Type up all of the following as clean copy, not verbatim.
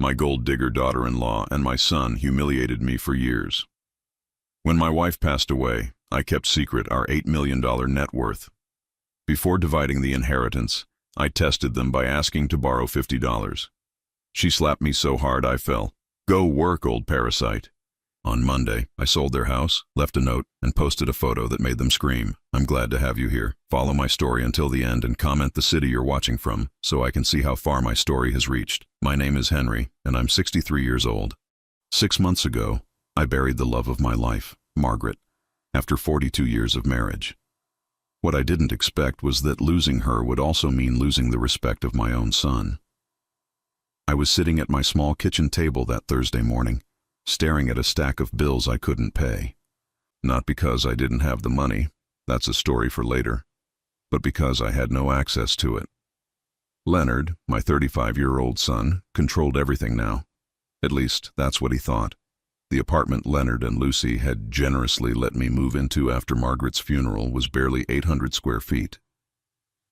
My gold-digger daughter-in-law and my son humiliated me for years. When my wife passed away, I kept secret our $8 million net worth. Before dividing the inheritance, I tested them by asking to borrow $50. She slapped me so hard I fell. Go work, old parasite. On Monday, I sold their house, left a note, and posted a photo that made them scream. I'm glad to have you here. Follow my story until the end and comment the city you're watching from so I can see how far my story has reached. My name is Henry, and I'm 63 years old. 6 months ago, I buried the love of my life, Margaret, after 42 years of marriage. What I didn't expect was that losing her would also mean losing the respect of my own son. I was sitting at my small kitchen table that Thursday morning, staring at a stack of bills I couldn't pay. Not because I didn't have the money, that's a story for later, but because I had no access to it. Leonard, my 35-year-old son, controlled everything now. At least, that's what he thought. The apartment Leonard and Lucy had generously let me move into after Margaret's funeral was barely 800 square feet.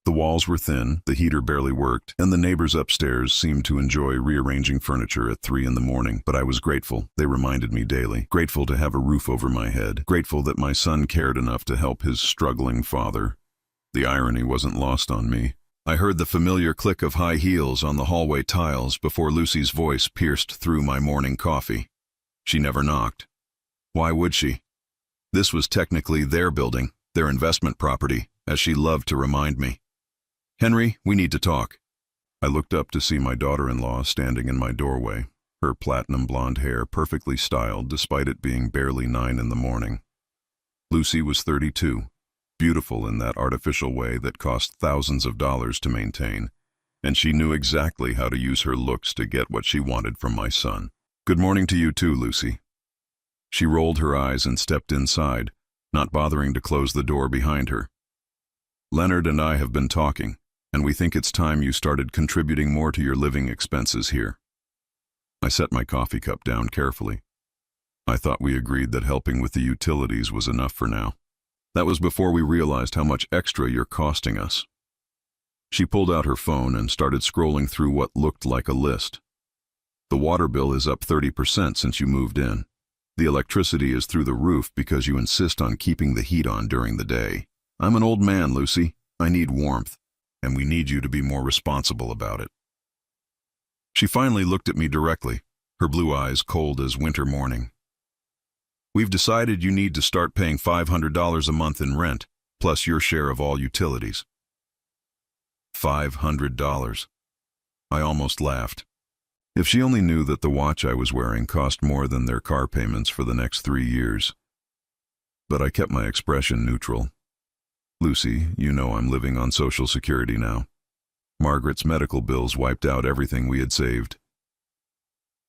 The walls were thin, the heater barely worked, and the neighbors upstairs seemed to enjoy rearranging furniture at 3 in the morning. But I was grateful. They reminded me daily. Grateful to have a roof over my head. Grateful that my son cared enough to help his struggling father. The irony wasn't lost on me. I heard the familiar click of high heels on the hallway tiles before Lucy's voice pierced through my morning coffee. She never knocked. Why would she? This was technically their building, their investment property, as she loved to remind me. Henry, we need to talk. I looked up to see my daughter-in-law standing in my doorway, her platinum blonde hair perfectly styled despite it being barely 9 in the morning. Lucy was 32, beautiful in that artificial way that cost thousands of dollars to maintain, and she knew exactly how to use her looks to get what she wanted from my son. Good morning to you too, Lucy. She rolled her eyes and stepped inside, not bothering to close the door behind her. Leonard and I have been talking, and we think it's time you started contributing more to your living expenses here. I set my coffee cup down carefully. I thought we agreed that helping with the utilities was enough for now. That was before we realized how much extra you're costing us. She pulled out her phone and started scrolling through what looked like a list. The water bill is up 30% since you moved in. The electricity is through the roof because you insist on keeping the heat on during the day. I'm an old man, Lucy. I need warmth, and we need you to be more responsible about it. She finally looked at me directly, her blue eyes cold as winter morning. We've decided you need to start paying $500 a month in rent, plus your share of all utilities. $500. I almost laughed. If she only knew that the watch I was wearing cost more than their car payments for the next 3 years. But I kept my expression neutral. Lucy, you know I'm living on Social Security now. Margaret's medical bills wiped out everything we had saved.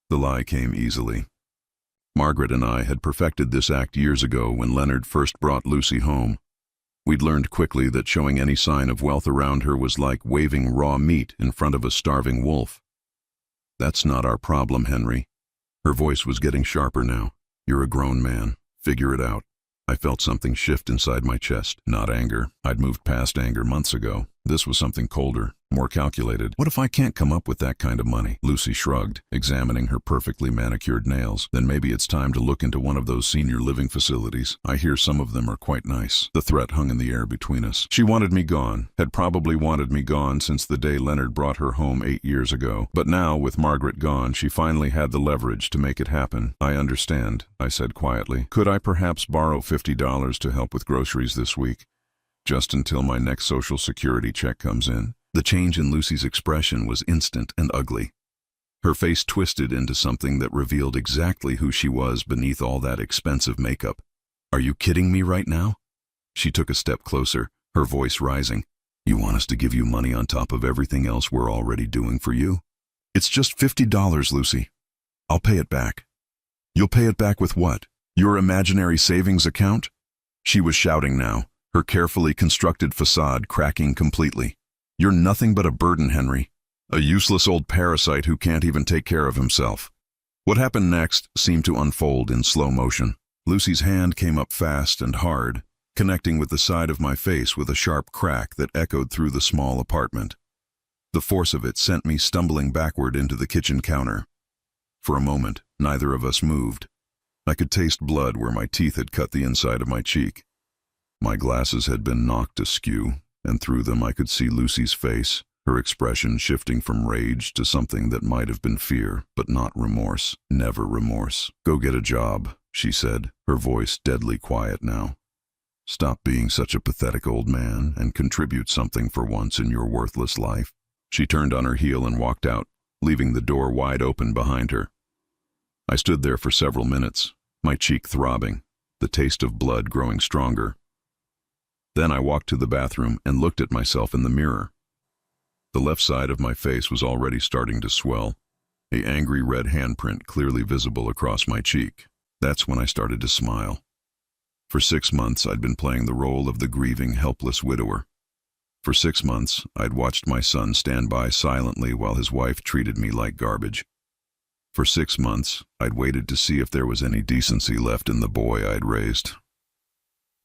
The lie came easily. Margaret and I had perfected this act years ago when Leonard first brought Lucy home. We'd learned quickly that showing any sign of wealth around her was like waving raw meat in front of a starving wolf. That's not our problem, Henry. Her voice was getting sharper now. You're a grown man. Figure it out. I felt something shift inside my chest. Not anger. I'd moved past anger months ago. This was something colder, more calculated. What if I can't come up with that kind of money? Lucy shrugged, examining her perfectly manicured nails. Then maybe it's time to look into one of those senior living facilities. I hear some of them are quite nice. The threat hung in the air between us. She wanted me gone, had probably wanted me gone since the day Leonard brought her home 8 years ago. But now, with Margaret gone, she finally had the leverage to make it happen. I understand, I said quietly. Could I perhaps borrow $50 to help with groceries this week? Just until my next Social Security check comes in. The change in Lucy's expression was instant and ugly. Her face twisted into something that revealed exactly who she was beneath all that expensive makeup. Are you kidding me right now? She took a step closer, her voice rising. You want us to give you money on top of everything else we're already doing for you? It's just $50, Lucy. I'll pay it back. You'll pay it back with what? Your imaginary savings account? She was shouting now, her carefully constructed facade cracking completely. You're nothing but a burden, Henry. A useless old parasite who can't even take care of himself. What happened next seemed to unfold in slow motion. Lucy's hand came up fast and hard, connecting with the side of my face with a sharp crack that echoed through the small apartment. The force of it sent me stumbling backward into the kitchen counter. For a moment, neither of us moved. I could taste blood where my teeth had cut the inside of my cheek. My glasses had been knocked askew, and through them I could see Lucy's face, her expression shifting from rage to something that might have been fear, but not remorse. Never remorse. "Go get a job," she said, her voice deadly quiet now. "Stop being such a pathetic old man and contribute something for once in your worthless life." She turned on her heel and walked out, leaving the door wide open behind her. I stood there for several minutes, my cheek throbbing, the taste of blood growing stronger. Then I walked to the bathroom and looked at myself in the mirror. The left side of my face was already starting to swell, an angry red handprint clearly visible across my cheek. That's when I started to smile. For 6 months, I'd been playing the role of the grieving, helpless widower. For 6 months, I'd watched my son stand by silently while his wife treated me like garbage. For 6 months, I'd waited to see if there was any decency left in the boy I'd raised.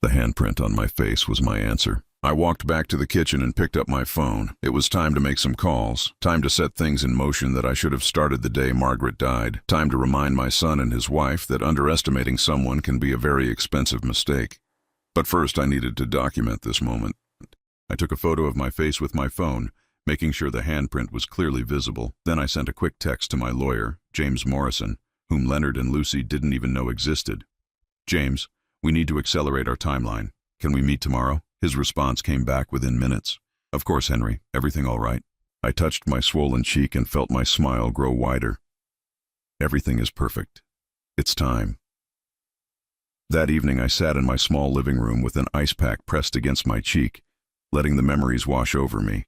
The handprint on my face was my answer. I walked back to the kitchen and picked up my phone. It was time to make some calls, time to set things in motion that I should have started the day Margaret died, time to remind my son and his wife that underestimating someone can be a very expensive mistake. But first, I needed to document this moment. I took a photo of my face with my phone, making sure the handprint was clearly visible. Then I sent a quick text to my lawyer, James Morrison, whom Leonard and Lucy didn't even know existed. "James, we need to accelerate our timeline. Can we meet tomorrow?" His response came back within minutes. "Of course, Henry. Everything all right?" I touched my swollen cheek and felt my smile grow wider. "Everything is perfect. It's time." That evening I sat in my small living room with an ice pack pressed against my cheek, letting the memories wash over me.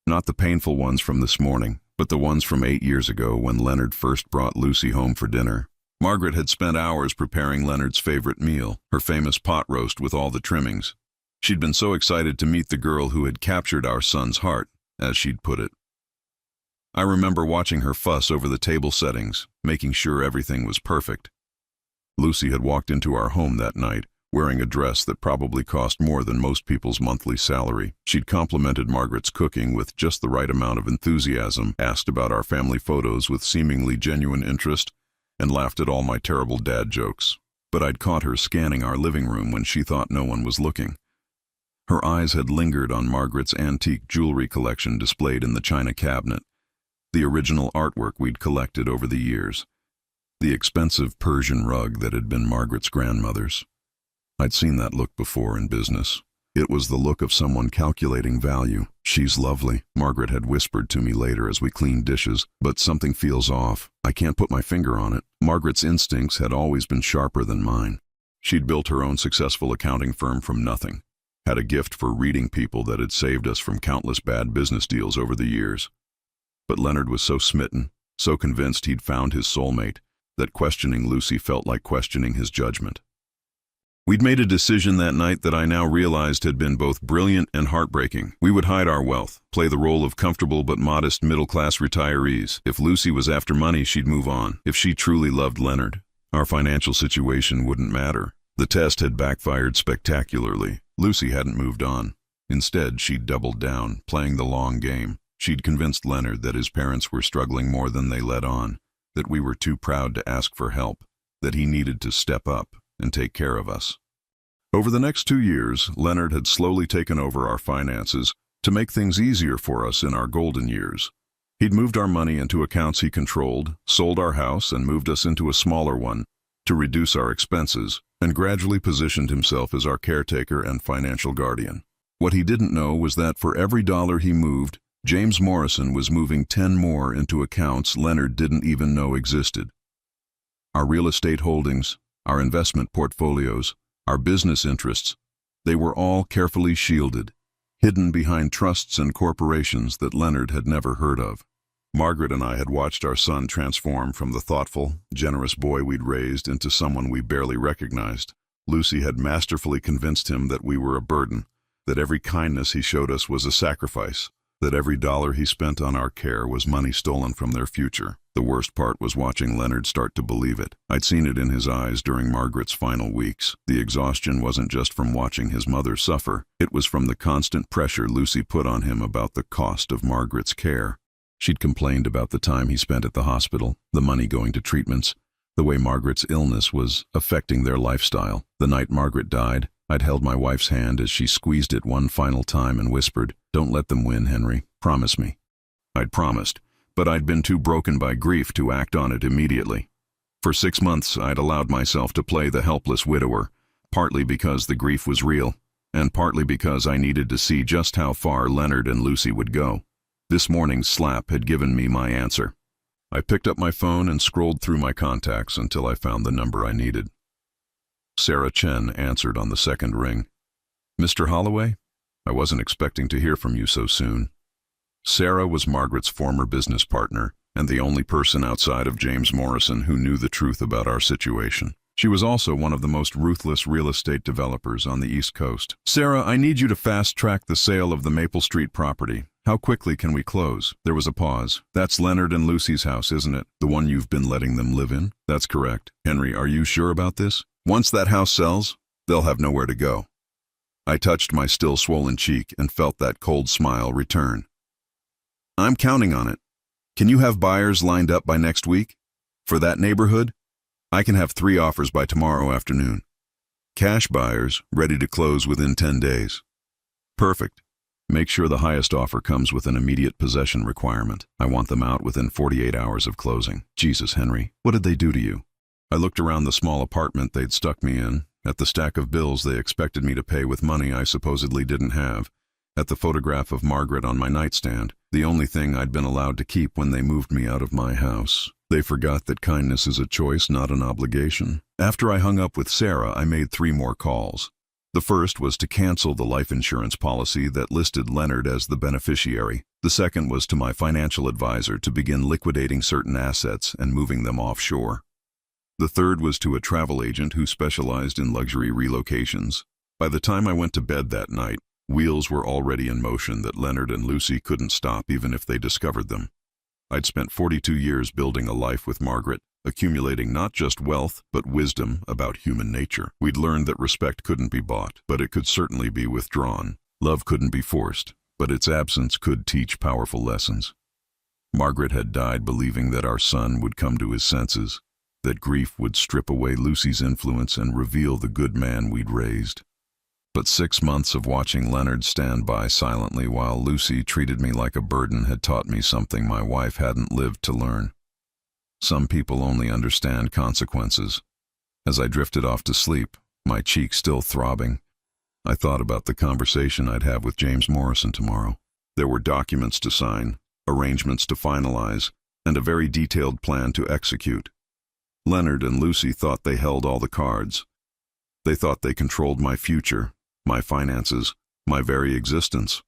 Not the painful ones from this morning, but the ones from 8 years ago when Leonard first brought Lucy home for dinner. Margaret had spent hours preparing Leonard's favorite meal, her famous pot roast with all the trimmings. She'd been so excited to meet the girl who had captured our son's heart, as she'd put it. I remember watching her fuss over the table settings, making sure everything was perfect. Lucy had walked into our home that night, wearing a dress that probably cost more than most people's monthly salary. She'd complimented Margaret's cooking with just the right amount of enthusiasm, asked about our family photos with seemingly genuine interest, and laughed at all my terrible dad jokes. But I'd caught her scanning our living room when she thought no one was looking. Her eyes had lingered on Margaret's antique jewelry collection displayed in the china cabinet, the original artwork we'd collected over the years, the expensive Persian rug that had been Margaret's grandmother's. I'd seen that look before in business. It was the look of someone calculating value. "She's lovely," Margaret had whispered to me later as we cleaned dishes, "but something feels off. I can't put my finger on it." Margaret's instincts had always been sharper than mine. She'd built her own successful accounting firm from nothing, had a gift for reading people that had saved us from countless bad business deals over the years. But Leonard was so smitten, so convinced he'd found his soulmate, that questioning Lucy felt like questioning his judgment. We'd made a decision that night that I now realized had been both brilliant and heartbreaking. We would hide our wealth, play the role of comfortable but modest middle-class retirees. If Lucy was after money, she'd move on. If she truly loved Leonard, our financial situation wouldn't matter. The test had backfired spectacularly. Lucy hadn't moved on. Instead, she'd doubled down, playing the long game. She'd convinced Leonard that his parents were struggling more than they let on, that we were too proud to ask for help, that he needed to step up and take care of us. Over the next 2 years, Leonard had slowly taken over our finances to make things easier for us in our golden years. He'd moved our money into accounts he controlled, sold our house and moved us into a smaller one to reduce our expenses, and gradually positioned himself as our caretaker and financial guardian. What he didn't know was that for every dollar he moved, James Morrison was moving 10 more into accounts Leonard didn't even know existed. Our real estate holdings, our investment portfolios, our business interests, they were all carefully shielded, hidden behind trusts and corporations that Leonard had never heard of. Margaret and I had watched our son transform from the thoughtful, generous boy we'd raised into someone we barely recognized. Lucy had masterfully convinced him that we were a burden, that every kindness he showed us was a sacrifice, that every dollar he spent on our care was money stolen from their future. The worst part was watching Leonard start to believe it. I'd seen it in his eyes during Margaret's final weeks. The exhaustion wasn't just from watching his mother suffer. It was from the constant pressure Lucy put on him about the cost of Margaret's care. She'd complained about the time he spent at the hospital, the money going to treatments, the way Margaret's illness was affecting their lifestyle. The night Margaret died, I'd held my wife's hand as she squeezed it one final time and whispered, "Don't let them win, Henry. Promise me." I'd promised, but I'd been too broken by grief to act on it immediately. For 6 months, I'd allowed myself to play the helpless widower, partly because the grief was real, and partly because I needed to see just how far Leonard and Lucy would go. This morning's slap had given me my answer. I picked up my phone and scrolled through my contacts until I found the number I needed. Sarah Chen answered on the second ring. "Mr. Holloway? I wasn't expecting to hear from you so soon." Sarah was Margaret's former business partner and the only person outside of James Morrison who knew the truth about our situation. She was also one of the most ruthless real estate developers on the East Coast. "Sarah, I need you to fast-track the sale of the Maple Street property. How quickly can we close?" There was a pause. "That's Leonard and Lucy's house, isn't it? The one you've been letting them live in?" "That's correct." "Henry, are you sure about this? Once that house sells, they'll have nowhere to go." I touched my still swollen cheek and felt that cold smile return. "I'm counting on it. Can you have buyers lined up by next week? For that neighborhood? I can have 3 offers by tomorrow afternoon. Cash buyers, ready to close within 10 days. Perfect. Make sure the highest offer comes with an immediate possession requirement. I want them out within 48 hours of closing." "Jesus, Henry, what did they do to you?" I looked around the small apartment they'd stuck me in, at the stack of bills they expected me to pay with money I supposedly didn't have, at the photograph of Margaret on my nightstand, the only thing I'd been allowed to keep when they moved me out of my house. They forgot that kindness is a choice, not an obligation. After I hung up with Sarah, I made 3 more calls. The first was to cancel the life insurance policy that listed Leonard as the beneficiary. The second was to my financial advisor to begin liquidating certain assets and moving them offshore. The third was to a travel agent who specialized in luxury relocations. By the time I went to bed that night, wheels were already in motion that Leonard and Lucy couldn't stop even if they discovered them. I'd spent 42 years building a life with Margaret, accumulating not just wealth, but wisdom about human nature. We'd learned that respect couldn't be bought, but it could certainly be withdrawn. Love couldn't be forced, but its absence could teach powerful lessons. Margaret had died believing that our son would come to his senses, that grief would strip away Lucy's influence and reveal the good man we'd raised. But 6 months of watching Leonard stand by silently while Lucy treated me like a burden had taught me something my wife hadn't lived to learn. Some people only understand consequences. As I drifted off to sleep, my cheek still throbbing, I thought about the conversation I'd have with James Morrison tomorrow. There were documents to sign, arrangements to finalize, and a very detailed plan to execute. Leonard and Lucy thought they held all the cards. They thought they controlled my future, my finances, my very existence.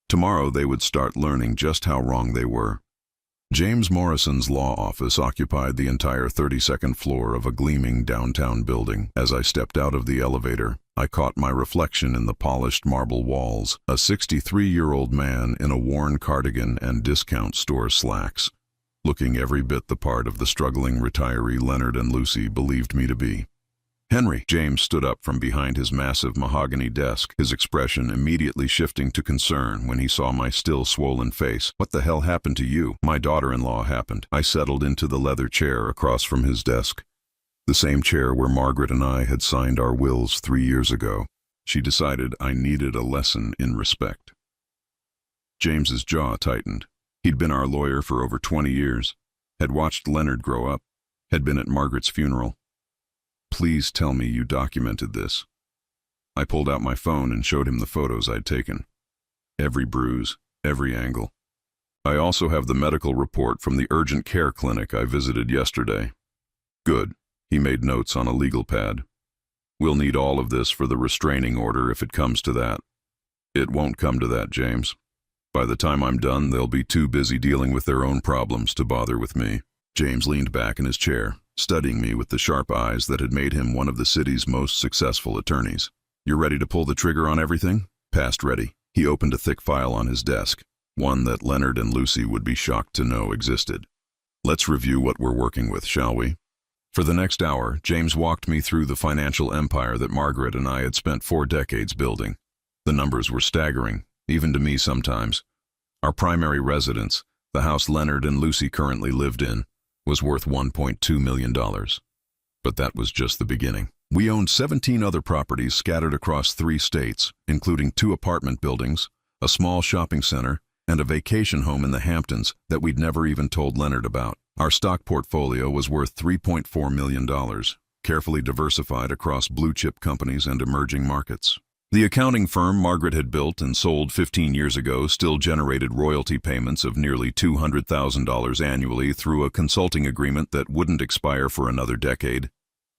Tomorrow they would start learning just how wrong they were. James Morrison's law office occupied the entire 32nd floor of a gleaming downtown building. As I stepped out of the elevator, I caught my reflection in the polished marble walls, a 63-year-old man in a worn cardigan and discount store slacks, looking every bit the part of the struggling retiree Leonard and Lucy believed me to be. "Henry!" James stood up from behind his massive mahogany desk, his expression immediately shifting to concern when he saw my still swollen face. "What the hell happened to you?" "My daughter-in-law happened." I settled into the leather chair across from his desk, the same chair where Margaret and I had signed our wills 3 years ago. She decided I needed a lesson in respect. James's jaw tightened. He'd been our lawyer for over 20 years, had watched Leonard grow up, had been at Margaret's funeral. "Please tell me you documented this." I pulled out my phone and showed him the photos I'd taken. Every bruise, every angle. "I also have the medical report from the urgent care clinic I visited yesterday." "Good." He made notes on a legal pad. "We'll need all of this for the restraining order if it comes to that." "It won't come to that, James. By the time I'm done, they'll be too busy dealing with their own problems to bother with me." James leaned back in his chair, studying me with the sharp eyes that had made him one of the city's most successful attorneys. "You're ready to pull the trigger on everything?" "Past ready." He opened a thick file on his desk, one that Leonard and Lucy would be shocked to know existed. "Let's review what we're working with, shall we?" For the next hour, James walked me through the financial empire that Margaret and I had spent 4 decades building. The numbers were staggering, even to me sometimes. Our primary residence, The house Leonard and Lucy currently lived in was worth $1.2 million. But that was just the beginning. We owned 17 other properties scattered across 3 states, including 2 apartment buildings, a small shopping center, and a vacation home in the Hamptons that we'd never even told Leonard about. Our stock portfolio was worth $3.4 million, carefully diversified across blue-chip companies and emerging markets. The accounting firm Margaret had built and sold 15 years ago still generated royalty payments of nearly $200,000 annually through a consulting agreement that wouldn't expire for another decade.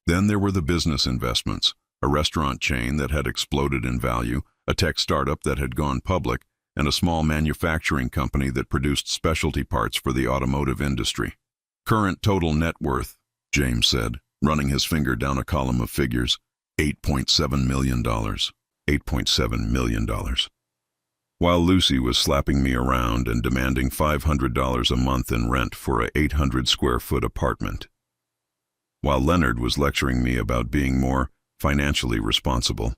Then there were the business investments, a restaurant chain that had exploded in value, a tech startup that had gone public, and a small manufacturing company that produced specialty parts for the automotive industry. Current total net worth, James said, running his finger down a column of figures, $8.7 million. $8.7 million. While Lucy was slapping me around and demanding $500 a month in rent for a 800-square-foot apartment. While Leonard was lecturing me about being more financially responsible.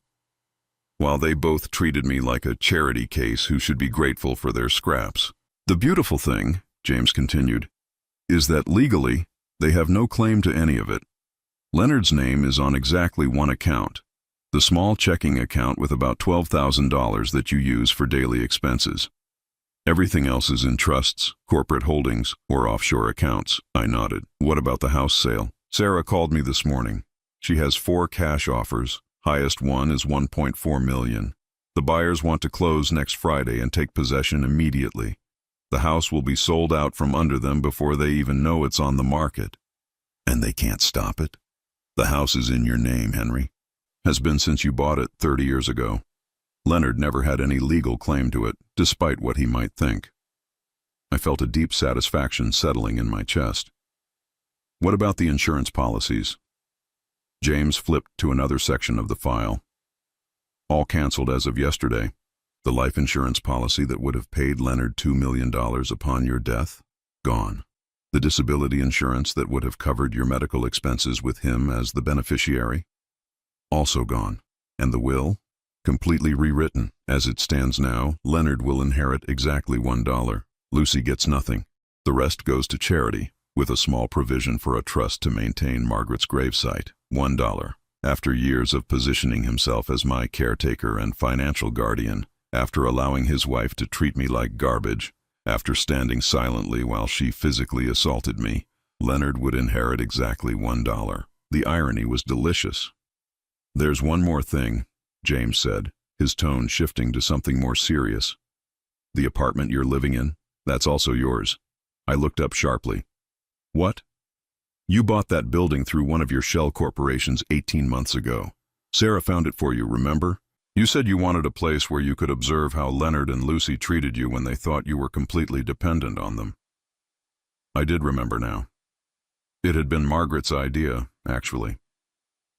While they both treated me like a charity case who should be grateful for their scraps. The beautiful thing, James continued, is that legally, they have no claim to any of it. Leonard's name is on exactly one account, the small checking account with about $12,000 that you use for daily expenses. Everything else is in trusts, corporate holdings, or offshore accounts. I nodded. What about the house sale? Sarah called me this morning. She has 4 cash offers. Highest one is $1.4 million. The buyers want to close next Friday and take possession immediately. The house will be sold out from under them before they even know it's on the market. And they can't stop it? The house is in your name, Henry. Has been since you bought it 30 years ago. Leonard never had any legal claim to it, despite what he might think. I felt a deep satisfaction settling in my chest. What about the insurance policies? James flipped to another section of the file. All canceled as of yesterday. The life insurance policy that would have paid Leonard $2 million upon your death? Gone. The disability insurance that would have covered your medical expenses with him as the beneficiary? Also gone. And the will? Completely rewritten. As it stands now, Leonard will inherit exactly $1. Lucy gets nothing. The rest goes to charity, with a small provision for a trust to maintain Margaret's gravesite. $1. After years of positioning himself as my caretaker and financial guardian, after allowing his wife to treat me like garbage, after standing silently while she physically assaulted me, Leonard would inherit exactly $1. The irony was delicious. There's one more thing, James said, his tone shifting to something more serious. The apartment you're living in, that's also yours. I looked up sharply. What? You bought that building through one of your shell corporations 18 months ago. Sarah found it for you, remember? You said you wanted a place where you could observe how Leonard and Lucy treated you when they thought you were completely dependent on them. I did remember now. It had been Margaret's idea, actually.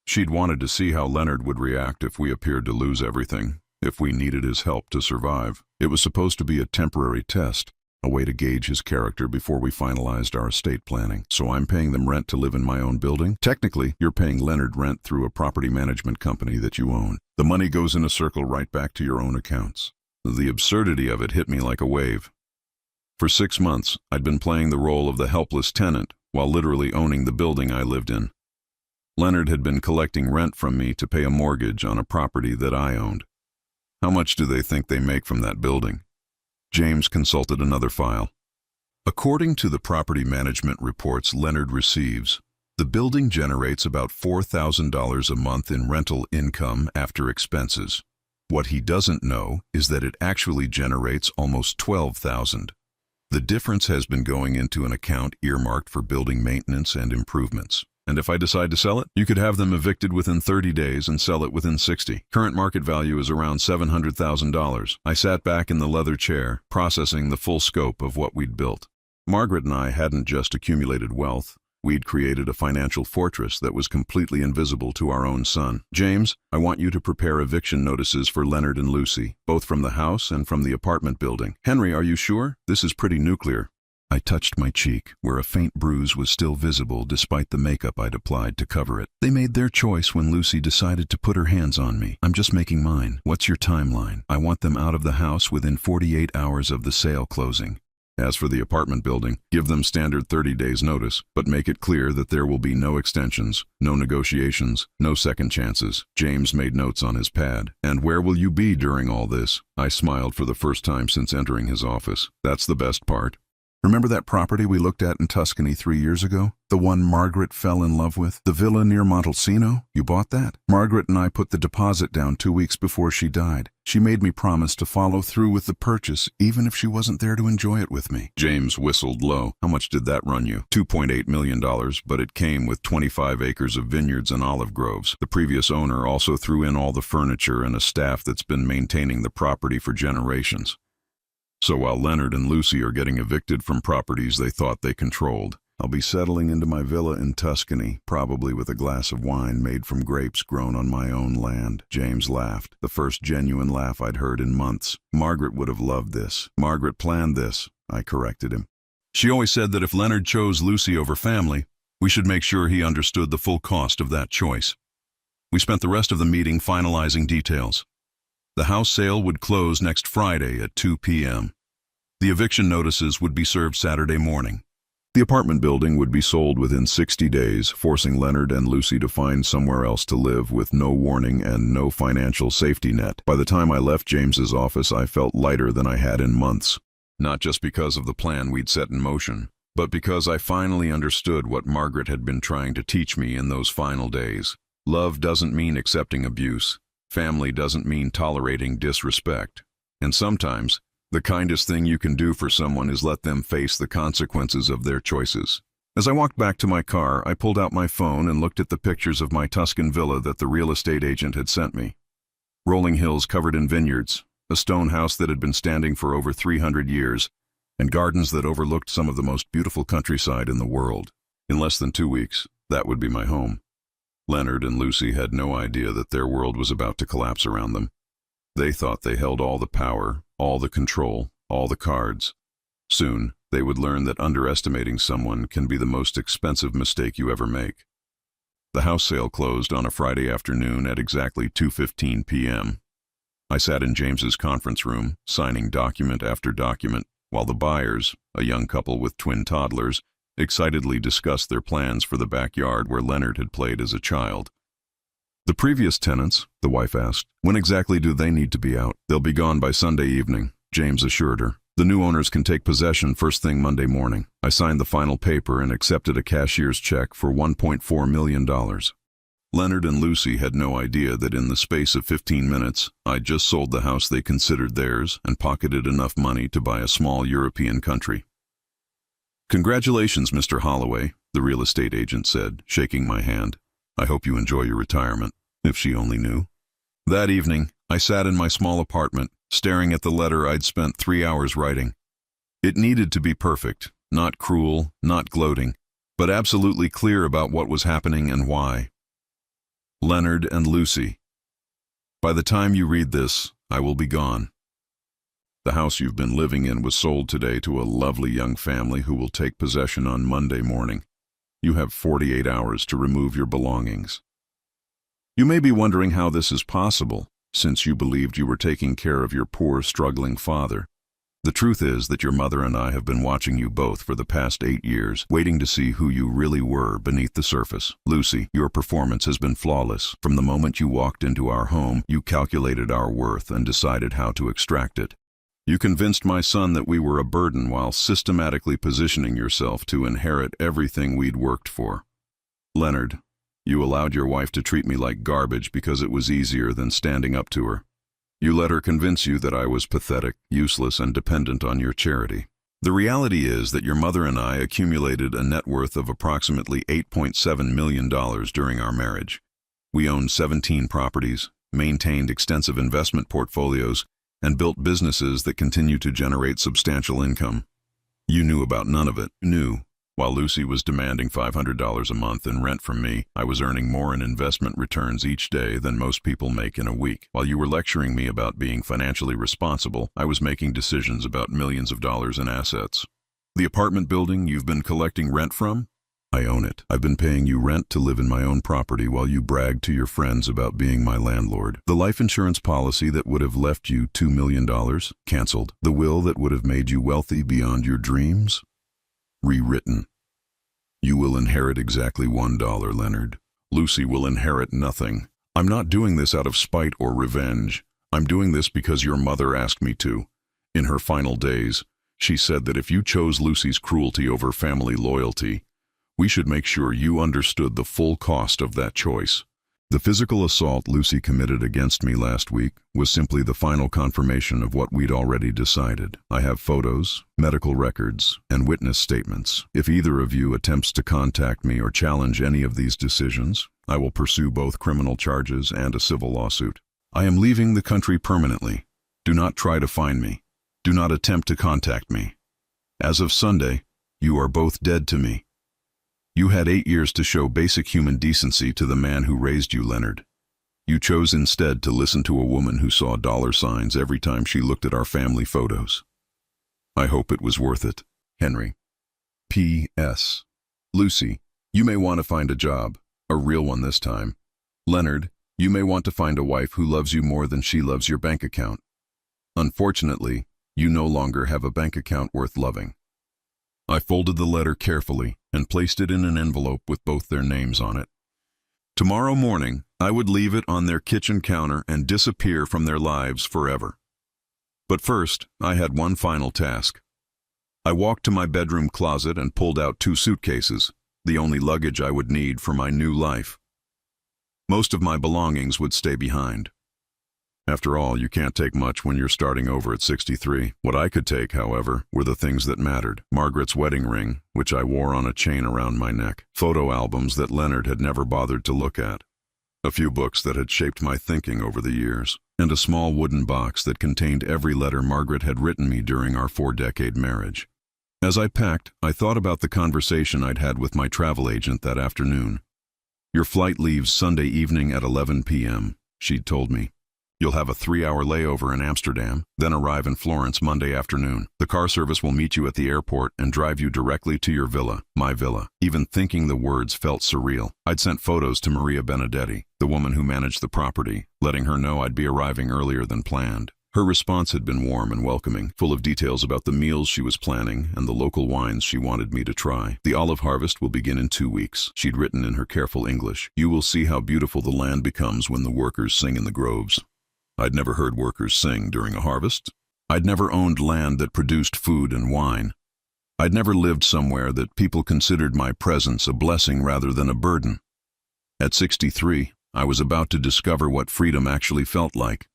She'd wanted to see how Leonard would react if we appeared to lose everything, if we needed his help to survive. It was supposed to be a temporary test, a way to gauge his character before we finalized our estate planning. So I'm paying them rent to live in my own building? Technically, you're paying Leonard rent through a property management company that you own. The money goes in a circle right back to your own accounts. The absurdity of it hit me like a wave. For 6 months, I'd been playing the role of the helpless tenant while literally owning the building I lived in. Leonard had been collecting rent from me to pay a mortgage on a property that I owned. How much do they think they make from that building? James consulted another file. According to the property management reports Leonard receives, the building generates about $4,000 a month in rental income after expenses. What he doesn't know is that it actually generates almost $12,000. The difference has been going into an account earmarked for building maintenance and improvements. And if I decide to sell it, you could have them evicted within 30 days and sell it within 60. Current market value is around $700,000. I sat back in the leather chair, processing the full scope of what we'd built. Margaret and I hadn't just accumulated wealth. We'd created a financial fortress that was completely invisible to our own son. James, I want you to prepare eviction notices for Leonard and Lucy, both from the house and from the apartment building. Henry, are you sure? This is pretty nuclear. I touched my cheek, where a faint bruise was still visible despite the makeup I'd applied to cover it. They made their choice when Lucy decided to put her hands on me. I'm just making mine. What's your timeline? I want them out of the house within 48 hours of the sale closing. As for the apartment building, give them standard 30 days notice, but make it clear that there will be no extensions, no negotiations, no second chances. James made notes on his pad. And where will you be during all this? I smiled for the first time since entering his office. That's the best part. Remember that property we looked at in Tuscany 3 years ago? The one Margaret fell in love with? The villa near Montalcino? You bought that? Margaret and I put the deposit down 2 weeks before she died. She made me promise to follow through with the purchase, even if she wasn't there to enjoy it with me. James whistled low. How much did that run you? $2.8 million, but it came with 25 acres of vineyards and olive groves. The previous owner also threw in all the furniture and a staff that's been maintaining the property for generations. So while Leonard and Lucy are getting evicted from properties they thought they controlled, I'll be settling into my villa in Tuscany, probably with a glass of wine made from grapes grown on my own land. James laughed, the first genuine laugh I'd heard in months. Margaret would have loved this. Margaret planned this, I corrected him. She always said that if Leonard chose Lucy over family, we should make sure he understood the full cost of that choice. We spent the rest of the meeting finalizing details. The house sale would close next Friday at 2 p.m. The eviction notices would be served Saturday morning. The apartment building would be sold within 60 days, forcing Leonard and Lucy to find somewhere else to live with no warning and no financial safety net. By the time I left James's office, I felt lighter than I had in months. Not just because of the plan we'd set in motion, but because I finally understood what Margaret had been trying to teach me in those final days. Love doesn't mean accepting abuse. Family doesn't mean tolerating disrespect. And sometimes, the kindest thing you can do for someone is let them face the consequences of their choices. As I walked back to my car, I pulled out my phone and looked at the pictures of my Tuscan villa that the real estate agent had sent me. Rolling hills covered in vineyards, a stone house that had been standing for over 300 years, and gardens that overlooked some of the most beautiful countryside in the world. In less than 2 weeks, that would be my home. Leonard and Lucy had no idea that their world was about to collapse around them. They thought they held all the power, all the control, all the cards. Soon, they would learn that underestimating someone can be the most expensive mistake you ever make. The house sale closed on a Friday afternoon at exactly 2:15 p.m. I sat in James's conference room, signing document after document, while the buyers, a young couple with twin toddlers, excitedly discussed their plans for the backyard where Leonard had played as a child. The previous tenants, the wife asked, when exactly do they need to be out? They'll be gone by Sunday evening, James assured her. The new owners can take possession first thing Monday morning. I signed the final paper and accepted a cashier's check for $1.4 million. Leonard and Lucy had no idea that in the space of 15 minutes, I'd just sold the house they considered theirs and pocketed enough money to buy a small European country. Congratulations, Mr. Holloway, the real estate agent said, shaking my hand. I hope you enjoy your retirement, if she only knew. That evening, I sat in my small apartment, staring at the letter I'd spent 3 hours writing. It needed to be perfect, not cruel, not gloating, but absolutely clear about what was happening and why. Leonard and Lucy. By the time you read this, I will be gone. The house you've been living in was sold today to a lovely young family who will take possession on Monday morning. You have 48 hours to remove your belongings. You may be wondering how this is possible, since you believed you were taking care of your poor, struggling father. The truth is that your mother and I have been watching you both for the past 8 years, waiting to see who you really were beneath the surface. Lucy, your performance has been flawless. From the moment you walked into our home, you calculated our worth and decided how to extract it. You convinced my son that we were a burden while systematically positioning yourself to inherit everything we'd worked for. Leonard, you allowed your wife to treat me like garbage because it was easier than standing up to her. You let her convince you that I was pathetic, useless, and dependent on your charity. The reality is that your mother and I accumulated a net worth of approximately $8.7 million during our marriage. We owned 17 properties, maintained extensive investment portfolios, and built businesses that continue to generate substantial income. You knew about none of it. While Lucy was demanding $500 a month in rent from me, I was earning more in investment returns each day than most people make in a week. While you were lecturing me about being financially responsible, I was making decisions about millions of dollars in assets. The apartment building you've been collecting rent from? I own it. I've been paying you rent to live in my own property while you brag to your friends about being my landlord. The life insurance policy that would have left you $2 million, canceled. The will that would have made you wealthy beyond your dreams, rewritten. You will inherit exactly $1, Leonard. Lucy will inherit nothing. I'm not doing this out of spite or revenge. I'm doing this because your mother asked me to. In her final days, she said that if you chose Lucy's cruelty over family loyalty, we should make sure you understood the full cost of that choice. The physical assault Lucy committed against me last week was simply the final confirmation of what we'd already decided. I have photos, medical records, and witness statements. If either of you attempts to contact me or challenge any of these decisions, I will pursue both criminal charges and a civil lawsuit. I am leaving the country permanently. Do not try to find me. Do not attempt to contact me. As of Sunday, you are both dead to me. You had 8 years to show basic human decency to the man who raised you, Leonard. You chose instead to listen to a woman who saw dollar signs every time she looked at our family photos. I hope it was worth it. Henry. P.S. Lucy, you may want to find a job, a real one this time. Leonard, you may want to find a wife who loves you more than she loves your bank account. Unfortunately, you no longer have a bank account worth loving. I folded the letter carefully and placed it in an envelope with both their names on it. Tomorrow morning, I would leave it on their kitchen counter and disappear from their lives forever. But first, I had one final task. I walked to my bedroom closet and pulled out 2 suitcases, the only luggage I would need for my new life. Most of my belongings would stay behind. After all, you can't take much when you're starting over at 63. What I could take, however, were the things that mattered. Margaret's wedding ring, which I wore on a chain around my neck. Photo albums that Leonard had never bothered to look at. A few books that had shaped my thinking over the years. And a small wooden box that contained every letter Margaret had written me during our 4-decade marriage. As I packed, I thought about the conversation I'd had with my travel agent that afternoon. Your flight leaves Sunday evening at 11 p.m., she'd told me. You'll have a 3-hour layover in Amsterdam, then arrive in Florence Monday afternoon. The car service will meet you at the airport and drive you directly to your villa, my villa. Even thinking the words felt surreal. I'd sent photos to Maria Benedetti, the woman who managed the property, letting her know I'd be arriving earlier than planned. Her response had been warm and welcoming, full of details about the meals she was planning and the local wines she wanted me to try. The olive harvest will begin in 2 weeks, she'd written in her careful English. You will see how beautiful the land becomes when the workers sing in the groves. I'd never heard workers sing during a harvest. I'd never owned land that produced food and wine. I'd never lived somewhere that people considered my presence a blessing rather than a burden. At 63, I was about to discover what freedom actually felt like.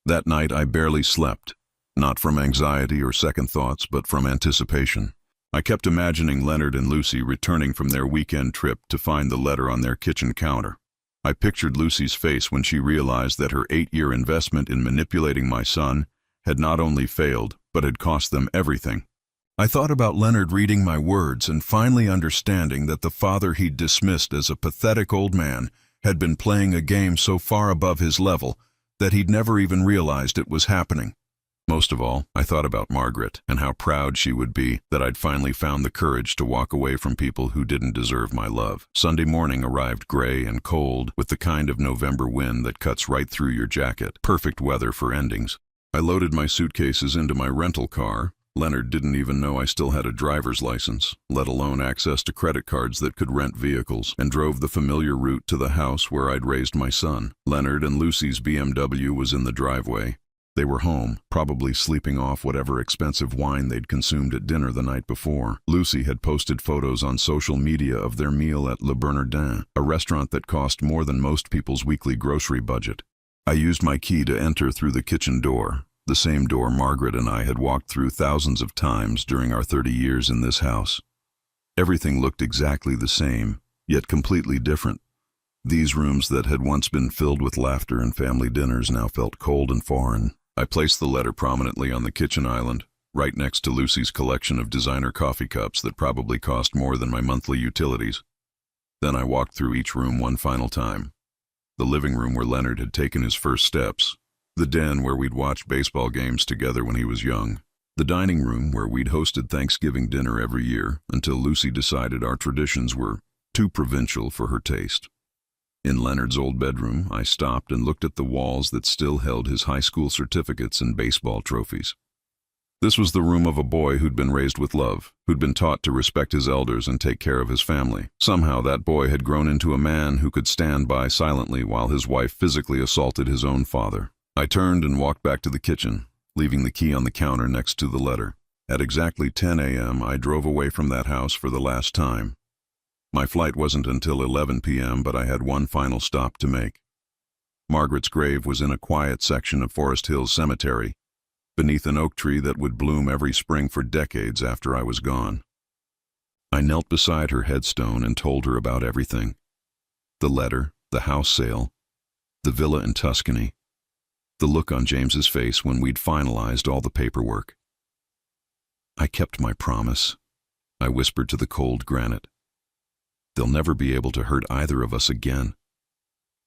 That night I barely slept, not from anxiety or second thoughts, but from anticipation. I kept imagining Leonard and Lucy returning from their weekend trip to find the letter on their kitchen counter. I pictured Lucy's face when she realized that her 8-year investment in manipulating my son had not only failed, but had cost them everything. I thought about Leonard reading my words and finally understanding that the father he'd dismissed as a pathetic old man had been playing a game so far above his level that he'd never even realized it was happening. Most of all, I thought about Margaret and how proud she would be that I'd finally found the courage to walk away from people who didn't deserve my love. Sunday morning arrived gray and cold, with the kind of November wind that cuts right through your jacket. Perfect weather for endings. I loaded my suitcases into my rental car. Leonard didn't even know I still had a driver's license, let alone access to credit cards that could rent vehicles, and drove the familiar route to the house where I'd raised my son. Leonard and Lucy's BMW was in the driveway. They were home, probably sleeping off whatever expensive wine they'd consumed at dinner the night before. Lucy had posted photos on social media of their meal at Le Bernardin, a restaurant that cost more than most people's weekly grocery budget. I used my key to enter through the kitchen door, the same door Margaret and I had walked through thousands of times during our 30 years in this house. Everything looked exactly the same, yet completely different. These rooms that had once been filled with laughter and family dinners now felt cold and foreign. I placed the letter prominently on the kitchen island, right next to Lucy's collection of designer coffee cups that probably cost more than my monthly utilities. Then I walked through each room one final time. The living room where Leonard had taken his first steps. The den where we'd watched baseball games together when he was young. The dining room where we'd hosted Thanksgiving dinner every year until Lucy decided our traditions were too provincial for her taste. In Leonard's old bedroom, I stopped and looked at the walls that still held his high school certificates and baseball trophies. This was the room of a boy who'd been raised with love, who'd been taught to respect his elders and take care of his family. Somehow that boy had grown into a man who could stand by silently while his wife physically assaulted his own father. I turned and walked back to the kitchen, leaving the key on the counter next to the letter. At exactly 10 a.m., I drove away from that house for the last time. My flight wasn't until 11 p.m., but I had one final stop to make. Margaret's grave was in a quiet section of Forest Hills Cemetery, beneath an oak tree that would bloom every spring for decades after I was gone. I knelt beside her headstone and told her about everything. The letter, the house sale, the villa in Tuscany, the look on James's face when we'd finalized all the paperwork. I kept my promise, I whispered to the cold granite. They'll never be able to hurt either of us again.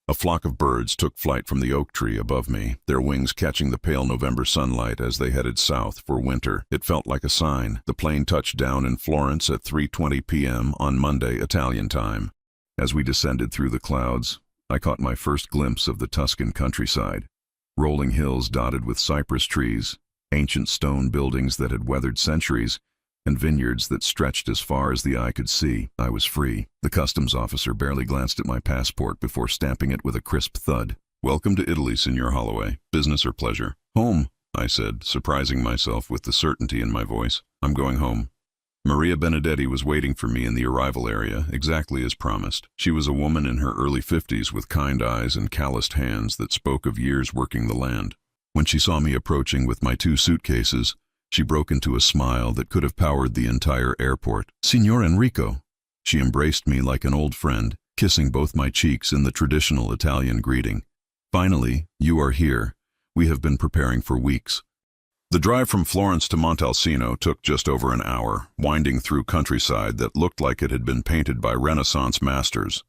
A flock of birds took flight from the oak tree above me, their wings catching the pale November sunlight as they headed south for winter. It felt like a sign. The plane touched down in Florence at 3:20 p.m. on Monday, Italian time. As we descended through the clouds, I caught my first glimpse of the Tuscan countryside. Rolling hills dotted with cypress trees, ancient stone buildings that had weathered centuries, and vineyards that stretched as far as the eye could see. I was free. The customs officer barely glanced at my passport before stamping it with a crisp thud. "Welcome to Italy, Signor Holloway. Business or pleasure?" "Home," I said, surprising myself with the certainty in my voice. "I'm going home." Maria Benedetti was waiting for me in the arrival area, exactly as promised. She was a woman in her early 50s with kind eyes and calloused hands that spoke of years working the land. When she saw me approaching with my 2 suitcases, she broke into a smile that could have powered the entire airport. "Signor Enrico." She embraced me like an old friend, kissing both my cheeks in the traditional Italian greeting. "Finally, you are here. We have been preparing for weeks." The drive from Florence to Montalcino took just over an hour, winding through countryside that looked like it had been painted by Renaissance masters.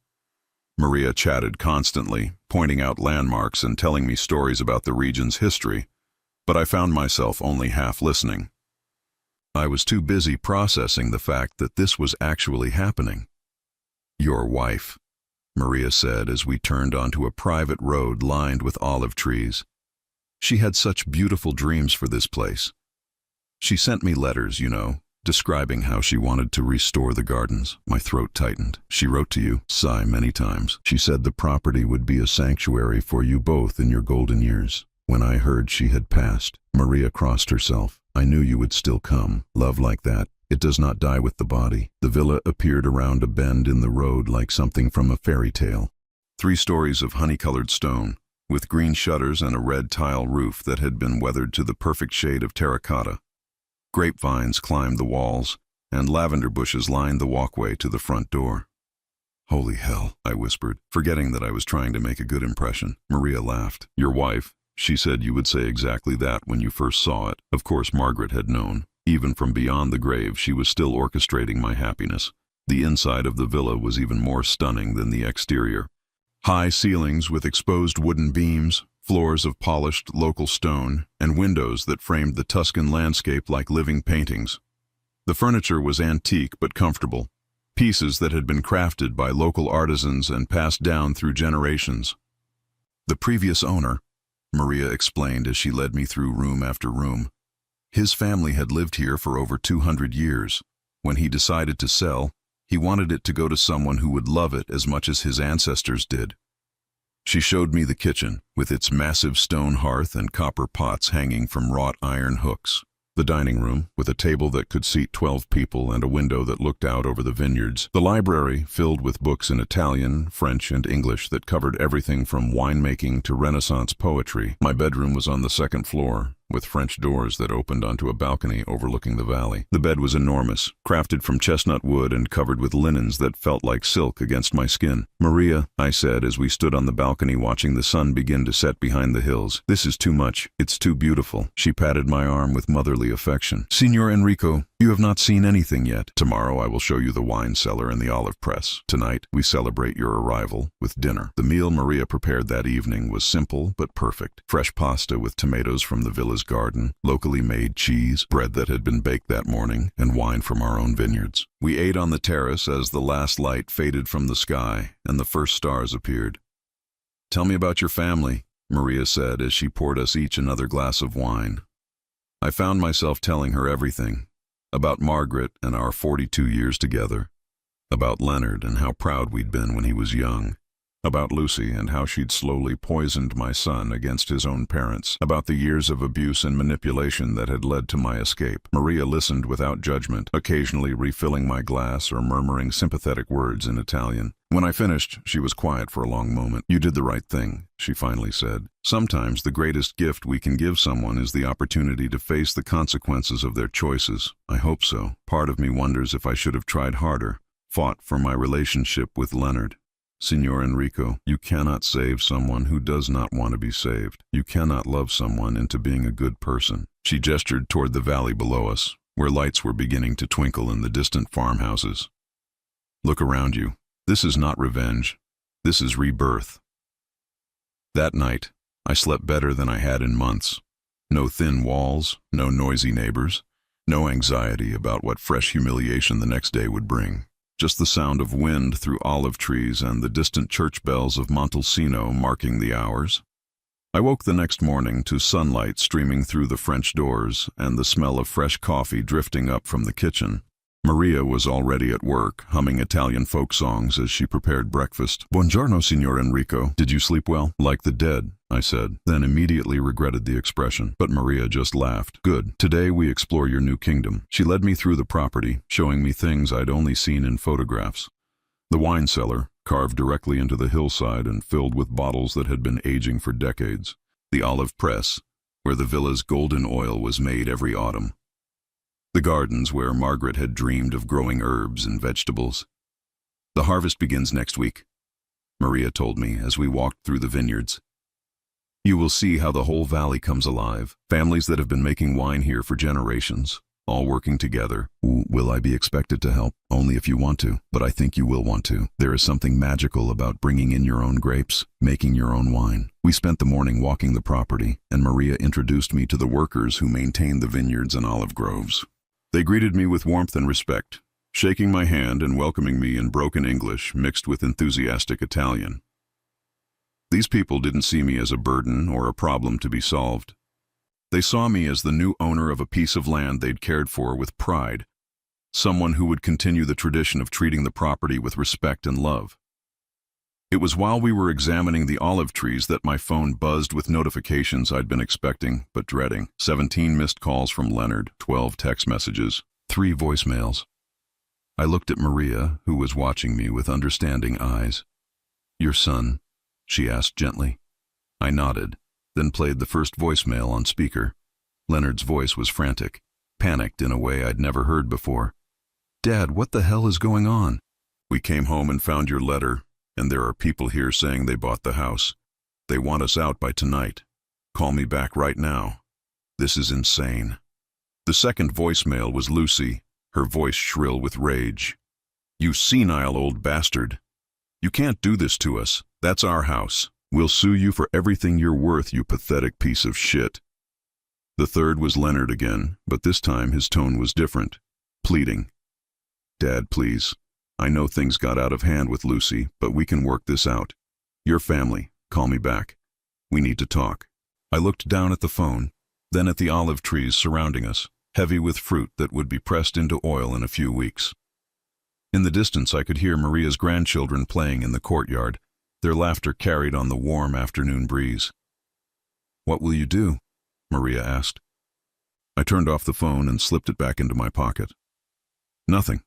Maria chatted constantly, pointing out landmarks and telling me stories about the region's history, but I found myself only half listening. I was too busy processing the fact that this was actually happening. "Your wife," Maria said as we turned onto a private road lined with olive trees. She had such beautiful dreams for this place. She sent me letters, describing how she wanted to restore the gardens. My throat tightened. "She wrote to you," sigh many times. "She said the property would be a sanctuary for you both in your golden years." When I heard she had passed, Maria crossed herself. "I knew you would still come. Love like that, it does not die with the body." The villa appeared around a bend in the road like something from a fairy tale. 3 stories of honey-colored stone, with green shutters and a red tile roof that had been weathered to the perfect shade of terracotta. Grapevines climbed the walls, and lavender bushes lined the walkway to the front door. "Holy hell," I whispered, forgetting that I was trying to make a good impression. Maria laughed. "Your wife, she said you would say exactly that when you first saw it." Of course Margaret had known. Even from beyond the grave, she was still orchestrating my happiness. The inside of the villa was even more stunning than the exterior. High ceilings with exposed wooden beams, floors of polished local stone, and windows that framed the Tuscan landscape like living paintings. The furniture was antique but comfortable, pieces that had been crafted by local artisans and passed down through generations. The previous owner, Maria explained as she led me through room after room, his family had lived here for over 200 years. When he decided to sell, he wanted it to go to someone who would love it as much as his ancestors did. She showed me the kitchen, with its massive stone hearth and copper pots hanging from wrought iron hooks. The dining room, with a table that could seat 12 people and a window that looked out over the vineyards. The library, filled with books in Italian, French, and English that covered everything from winemaking to Renaissance poetry. My bedroom was on the 2nd floor, with French doors that opened onto a balcony overlooking the valley. The bed was enormous, crafted from chestnut wood and covered with linens that felt like silk against my skin. "Maria," I said as we stood on the balcony watching the sun begin to set behind the hills, "this is too much. It's too beautiful." She patted my arm with motherly affection. "Signor Enrico, you have not seen anything yet. Tomorrow I will show you the wine cellar and the olive press. Tonight we celebrate your arrival with dinner." The meal Maria prepared that evening was simple but perfect. Fresh pasta with tomatoes from the villa's Maria's garden, locally made cheese, bread that had been baked that morning, and wine from our own vineyards. We ate on the terrace as the last light faded from the sky and the first stars appeared. "Tell me about your family," Maria said as she poured us each another glass of wine. I found myself telling her everything. About Margaret and our 42 years together. About Leonard and how proud we'd been when he was young. About Lucy and how she'd slowly poisoned my son against his own parents. About the years of abuse and manipulation that had led to my escape. Maria listened without judgment, occasionally refilling my glass or murmuring sympathetic words in Italian. When I finished, she was quiet for a long moment. "You did the right thing," she finally said. "Sometimes the greatest gift we can give someone is the opportunity to face the consequences of their choices." I hope so. Part of me wonders if I should have tried harder, fought for my relationship with Leonard. Signor Enrico, you cannot save someone who does not want to be saved. You cannot love someone into being a good person. She gestured toward the valley below us, where lights were beginning to twinkle in the distant farmhouses. "Look around you. This is not revenge. This is rebirth." That night, I slept better than I had in months. No thin walls, no noisy neighbors, no anxiety about what fresh humiliation the next day would bring. Just the sound of wind through olive trees and the distant church bells of Montalcino marking the hours. I woke the next morning to sunlight streaming through the French doors and the smell of fresh coffee drifting up from the kitchen. Maria was already at work, humming Italian folk songs as she prepared breakfast. "Buongiorno, Signor Enrico. Did you sleep well?" "Like the dead," I said, then immediately regretted the expression. But Maria just laughed. "Good. Today we explore your new kingdom." She led me through the property, showing me things I'd only seen in photographs. The wine cellar, carved directly into the hillside and filled with bottles that had been aging for decades. The olive press, where the villa's golden oil was made every autumn. The gardens where Margaret had dreamed of growing herbs and vegetables. "The harvest begins next week," Maria told me as we walked through the vineyards. "You will see how the whole valley comes alive. Families that have been making wine here for generations, all working together." "Will I be expected to help?" "Only if you want to, but I think you will want to. There is something magical about bringing in your own grapes, making your own wine." We spent the morning walking the property, and Maria introduced me to the workers who maintained the vineyards and olive groves. They greeted me with warmth and respect, shaking my hand and welcoming me in broken English mixed with enthusiastic Italian. These people didn't see me as a burden or a problem to be solved. They saw me as the new owner of a piece of land they'd cared for with pride, someone who would continue the tradition of treating the property with respect and love. It was while we were examining the olive trees that my phone buzzed with notifications I'd been expecting but dreading. 17 missed calls from Leonard, 12 text messages, 3 voicemails. I looked at Maria, who was watching me with understanding eyes. "Your son?" she asked gently. I nodded, then played the first voicemail on speaker. Leonard's voice was frantic, panicked in a way I'd never heard before. "Dad, what the hell is going on?" "We came home and found your letter. And there are people here saying they bought the house. They want us out by tonight. Call me back right now. This is insane." The second voicemail was Lucy, her voice shrill with rage. "You senile old bastard. You can't do this to us. That's our house. We'll sue you for everything you're worth, you pathetic piece of shit." The third was Leonard again, but this time his tone was different, pleading. "Dad, please. I know things got out of hand with Lucy, but we can work this out. Your family, call me back. We need to talk." I looked down at the phone, then at the olive trees surrounding us, heavy with fruit that would be pressed into oil in a few weeks. In the distance I could hear Maria's grandchildren playing in the courtyard, their laughter carried on the warm afternoon breeze. "What will you do?" Maria asked. I turned off the phone and slipped it back into my pocket. "Nothing.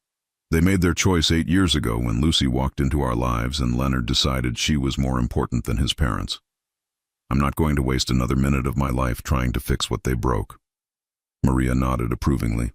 They made their choice 8 years ago when Lucy walked into our lives and Leonard decided she was more important than his parents. I'm not going to waste another minute of my life trying to fix what they broke." Maria nodded approvingly.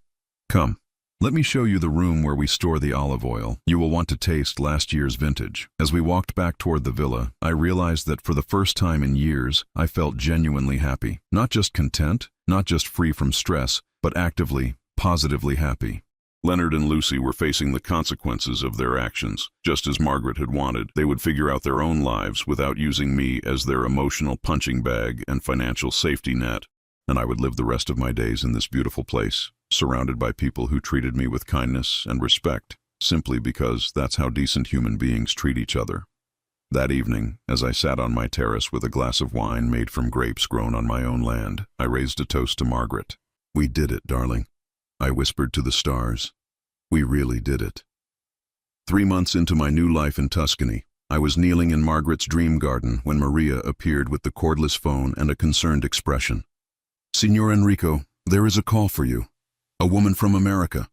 "Come, let me show you the room where we store the olive oil. You will want to taste last year's vintage." As we walked back toward the villa, I realized that for the first time in years, I felt genuinely happy. Not just content, not just free from stress, but actively, positively happy. Leonard and Lucy were facing the consequences of their actions. Just as Margaret had wanted, they would figure out their own lives without using me as their emotional punching bag and financial safety net. and I would live the rest of my days in this beautiful place, surrounded by people who treated me with kindness and respect, simply because that's how decent human beings treat each other. That evening, as I sat on my terrace with a glass of wine made from grapes grown on my own land, I raised a toast to Margaret. "We did it, darling," I whispered to the stars. "We really did it." 3 months into my new life in Tuscany, I was kneeling in Margaret's dream garden when Maria appeared with the cordless phone and a concerned expression. "Signor Enrico, there is a call for you. A woman from America.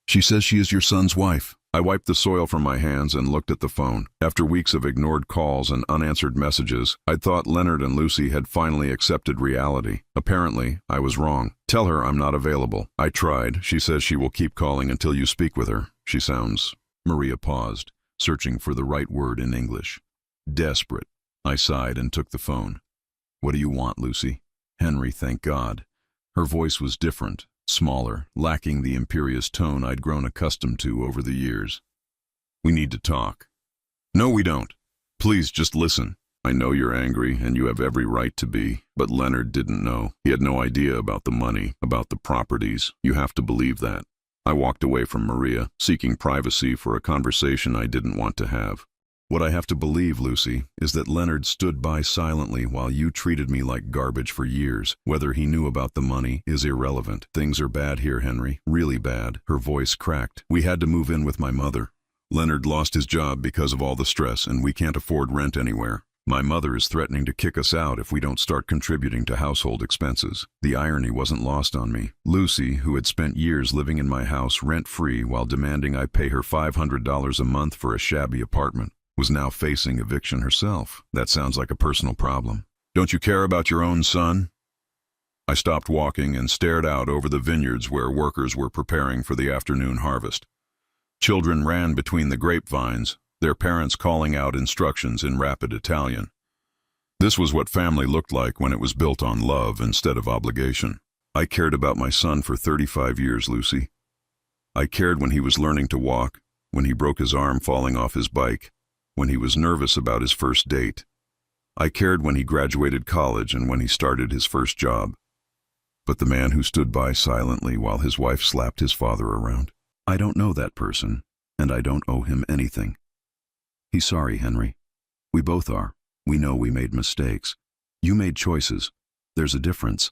She says she is your son's wife." I wiped the soil from my hands and looked at the phone. After weeks of ignored calls and unanswered messages, I'd thought Leonard and Lucy had finally accepted reality. Apparently, I was wrong. "Tell her I'm not available." I tried. "She says she will keep calling until you speak with her. She sounds—" Maria paused, searching for the right word in English. "Desperate." I sighed and took the phone. "What do you want, Lucy?" "Henry, thank God." Her voice was different, smaller, lacking the imperious tone I'd grown accustomed to over the years. "We need to talk." "No, we don't. Please, just listen. I know you're angry, and you have every right to be, but Leonard didn't know. He had no idea about the money, about the properties. You have to believe that." I walked away from Maria, seeking privacy for a conversation I didn't want to have. "What I have to believe, Lucy, is that Leonard stood by silently while you treated me like garbage for years. Whether he knew about the money is irrelevant. Things are bad here, Henry, really bad." Her voice cracked. "We had to move in with my mother. Leonard lost his job because of all the stress, and we can't afford rent anywhere. My mother is threatening to kick us out if we don't start contributing to household expenses." The irony wasn't lost on me. Lucy, who had spent years living in my house rent-free while demanding I pay her $500 a month for a shabby apartment, was now facing eviction herself. That sounds like a personal problem. "Don't you care about your own son?" I stopped walking and stared out over the vineyards where workers were preparing for the afternoon harvest. Children ran between the grapevines, their parents calling out instructions in rapid Italian. This was what family looked like when it was built on love instead of obligation. I cared about my son for 35 years, Lucy. I cared when he was learning to walk, when he broke his arm falling off his bike, when he was nervous about his first date. I cared when he graduated college and when he started his first job. But the man who stood by silently while his wife slapped his father around, I don't know that person, and I don't owe him anything. He's sorry, Henry. We both are. We know we made mistakes. You made choices. There's a difference.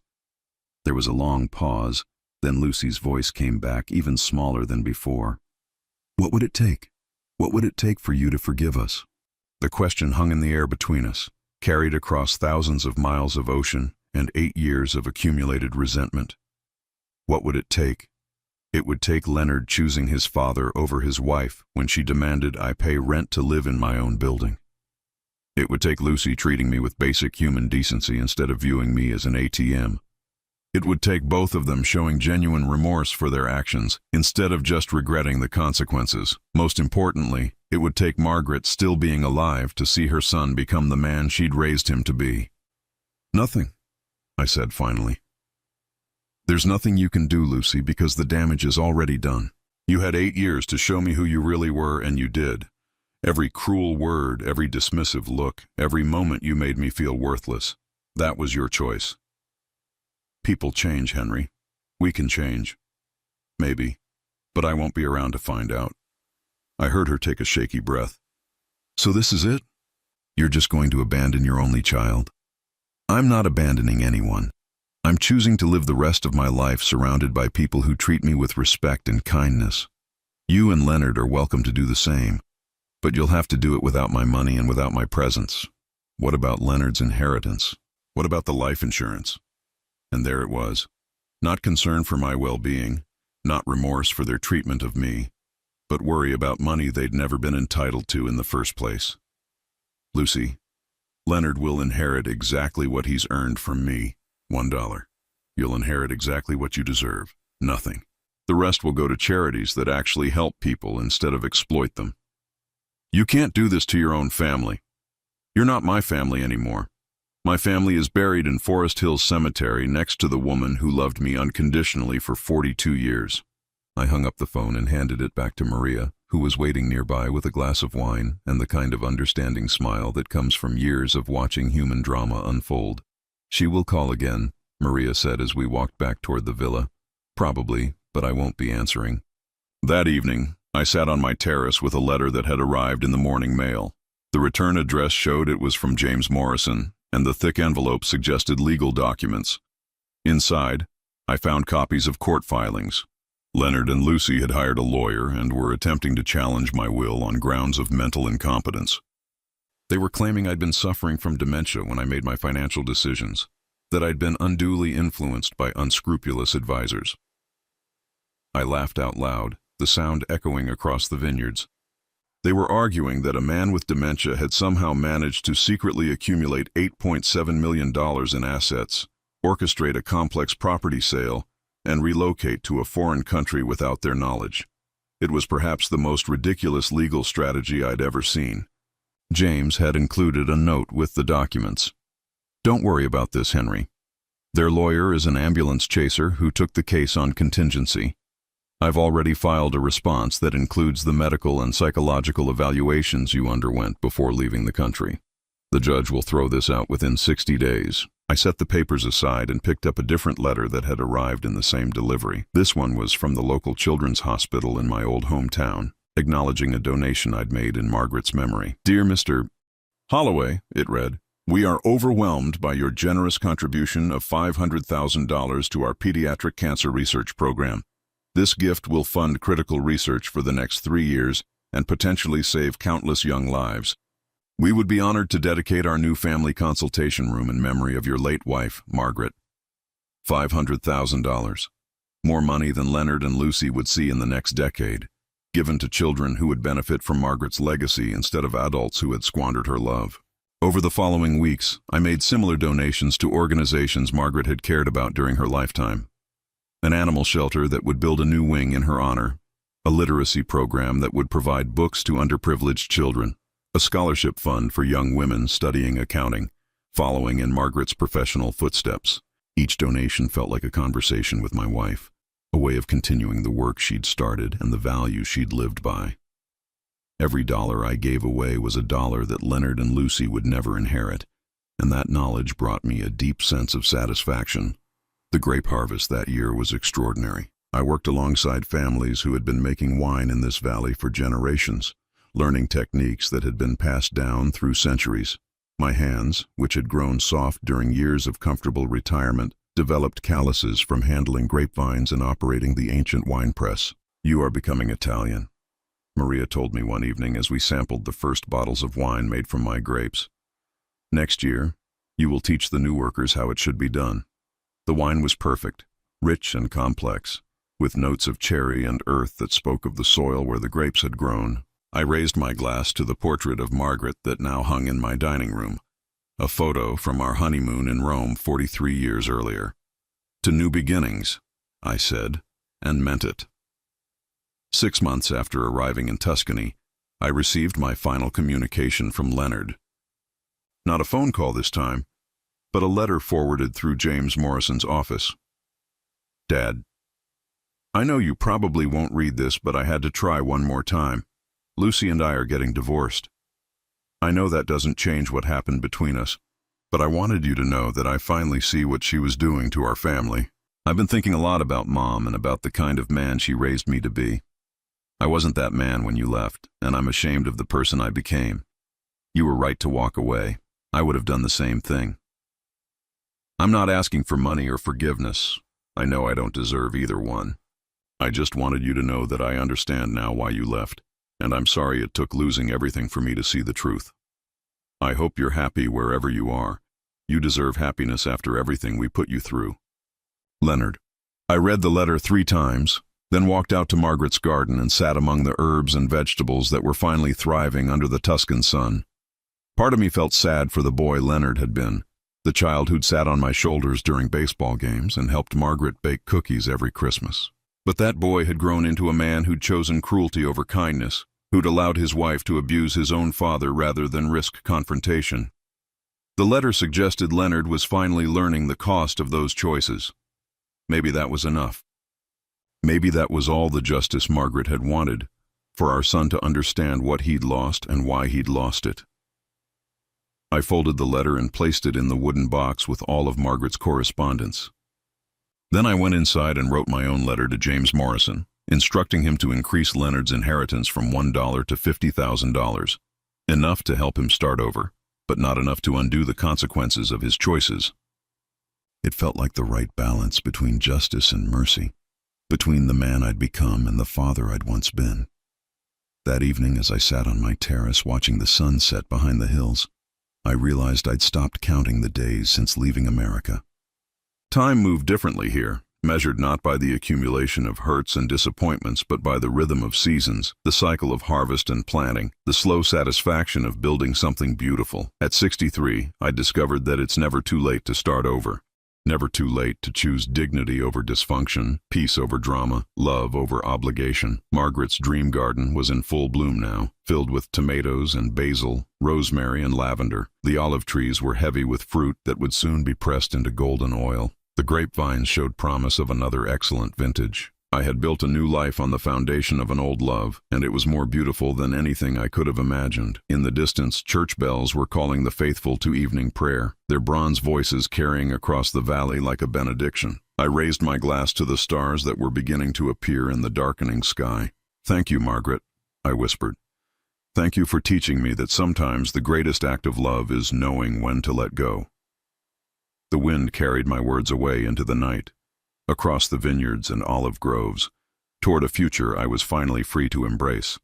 There was a long pause, then Lucy's voice came back, even smaller than before. What would it take? What would it take for you to forgive us? The question hung in the air between us, carried across thousands of miles of ocean and 8 years of accumulated resentment. What would it take? It would take Leonard choosing his father over his wife when she demanded I pay rent to live in my own building. It would take Lucy treating me with basic human decency instead of viewing me as an ATM. It would take both of them showing genuine remorse for their actions instead of just regretting the consequences. Most importantly, it would take Margaret still being alive to see her son become the man she'd raised him to be. Nothing, I said finally. There's nothing you can do, Lucy, because the damage is already done. You had 8 years to show me who you really were, and you did. Every cruel word, every dismissive look, every moment you made me feel worthless. That was your choice. People change, Henry. We can change. Maybe. But I won't be around to find out. I heard her take a shaky breath. So this is it? You're just going to abandon your only child? I'm not abandoning anyone. I'm choosing to live the rest of my life surrounded by people who treat me with respect and kindness. You and Leonard are welcome to do the same, but you'll have to do it without my money and without my presence. What about Leonard's inheritance? What about the life insurance? And there it was. Not concern for my well-being, not remorse for their treatment of me, but worry about money they'd never been entitled to in the first place. Lucy, Leonard will inherit exactly what he's earned from me. $1. You'll inherit exactly what you deserve. Nothing. The rest will go to charities that actually help people instead of exploit them. You can't do this to your own family. You're not my family anymore. My family is buried in Forest Hills Cemetery next to the woman who loved me unconditionally for 42 years. I hung up the phone and handed it back to Maria, who was waiting nearby with a glass of wine and the kind of understanding smile that comes from years of watching human drama unfold. She will call again, Maria said as we walked back toward the villa. Probably, but I won't be answering. That evening, I sat on my terrace with a letter that had arrived in the morning mail. The return address showed it was from James Morrison, and the thick envelope suggested legal documents. Inside, I found copies of court filings. Leonard and Lucy had hired a lawyer and were attempting to challenge my will on grounds of mental incompetence. They were claiming I'd been suffering from dementia when I made my financial decisions, that I'd been unduly influenced by unscrupulous advisors. I laughed out loud, the sound echoing across the vineyards. They were arguing that a man with dementia had somehow managed to secretly accumulate $8.7 million in assets, orchestrate a complex property sale, and relocate to a foreign country without their knowledge. It was perhaps the most ridiculous legal strategy I'd ever seen. James had included a note with the documents. Don't worry about this, Henry. Their lawyer is an ambulance chaser who took the case on contingency. I've already filed a response that includes the medical and psychological evaluations you underwent before leaving the country. The judge will throw this out within 60 days. I set the papers aside and picked up a different letter that had arrived in the same delivery. This one was from the local children's hospital in my old hometown, acknowledging a donation I'd made in Margaret's memory. Dear Mr. Holloway, it read, we are overwhelmed by your generous contribution of $500,000 to our pediatric cancer research program. This gift will fund critical research for the next 3 years and potentially save countless young lives. We would be honored to dedicate our new family consultation room in memory of your late wife, Margaret. $500,000. More money than Leonard and Lucy would see in the next decade, given to children who would benefit from Margaret's legacy instead of adults who had squandered her love. Over the following weeks, I made similar donations to organizations Margaret had cared about during her lifetime. An animal shelter that would build a new wing in her honor, a literacy program that would provide books to underprivileged children, a scholarship fund for young women studying accounting, following in Margaret's professional footsteps. Each donation felt like a conversation with my wife, a way of continuing the work she'd started and the values she'd lived by. Every dollar I gave away was a dollar that Leonard and Lucy would never inherit, and that knowledge brought me a deep sense of satisfaction. The grape harvest that year was extraordinary. I worked alongside families who had been making wine in this valley for generations, learning techniques that had been passed down through centuries. My hands, which had grown soft during years of comfortable retirement, developed calluses from handling grapevines and operating the ancient wine press. You are becoming Italian, Maria told me one evening as we sampled the first bottles of wine made from my grapes. Next year, you will teach the new workers how it should be done. The wine was perfect, rich and complex, with notes of cherry and earth that spoke of the soil where the grapes had grown. I raised my glass to the portrait of Margaret that now hung in my dining room, a photo from our honeymoon in Rome 43 years earlier. To new beginnings, I said, and meant it. 6 months after arriving in Tuscany, I received my final communication from Leonard. Not a phone call this time, but a letter forwarded through James Morrison's office. Dad, I know you probably won't read this, but I had to try one more time. Lucy and I are getting divorced. I know that doesn't change what happened between us, but I wanted you to know that I finally see what she was doing to our family. I've been thinking a lot about Mom and about the kind of man she raised me to be. I wasn't that man when you left, and I'm ashamed of the person I became. You were right to walk away. I would have done the same thing. I'm not asking for money or forgiveness. I know I don't deserve either one. I just wanted you to know that I understand now why you left, and I'm sorry it took losing everything for me to see the truth. I hope you're happy wherever you are. You deserve happiness after everything we put you through. Leonard. I read the letter 3 times, then walked out to Margaret's garden and sat among the herbs and vegetables that were finally thriving under the Tuscan sun. Part of me felt sad for the boy Leonard had been, the child who'd sat on my shoulders during baseball games and helped Margaret bake cookies every Christmas. But that boy had grown into a man who'd chosen cruelty over kindness, who'd allowed his wife to abuse his own father rather than risk confrontation. The letter suggested Leonard was finally learning the cost of those choices. Maybe that was enough. Maybe that was all the justice Margaret had wanted, for our son to understand what he'd lost and why he'd lost it. I folded the letter and placed it in the wooden box with all of Margaret's correspondence. Then I went inside and wrote my own letter to James Morrison, instructing him to increase Leonard's inheritance from $1 to $50,000. Enough to help him start over, but not enough to undo the consequences of his choices. It felt like the right balance between justice and mercy, between the man I'd become and the father I'd once been. That evening, as I sat on my terrace watching the sun set behind the hills, I realized I'd stopped counting the days since leaving America. Time moved differently here, measured not by the accumulation of hurts and disappointments but by the rhythm of seasons, the cycle of harvest and planting, the slow satisfaction of building something beautiful. At 63, I discovered that it's never too late to start over. Never too late to choose dignity over dysfunction, peace over drama, love over obligation. Margaret's dream garden was in full bloom now, filled with tomatoes and basil, rosemary and lavender. The olive trees were heavy with fruit that would soon be pressed into golden oil. The grapevines showed promise of another excellent vintage. I had built a new life on the foundation of an old love, and it was more beautiful than anything I could have imagined. In the distance, church bells were calling the faithful to evening prayer, their bronze voices carrying across the valley like a benediction. I raised my glass to the stars that were beginning to appear in the darkening sky. "Thank you, Margaret," I whispered. "Thank you for teaching me that sometimes the greatest act of love is knowing when to let go." The wind carried my words away into the night, across the vineyards and olive groves, toward a future I was finally free to embrace.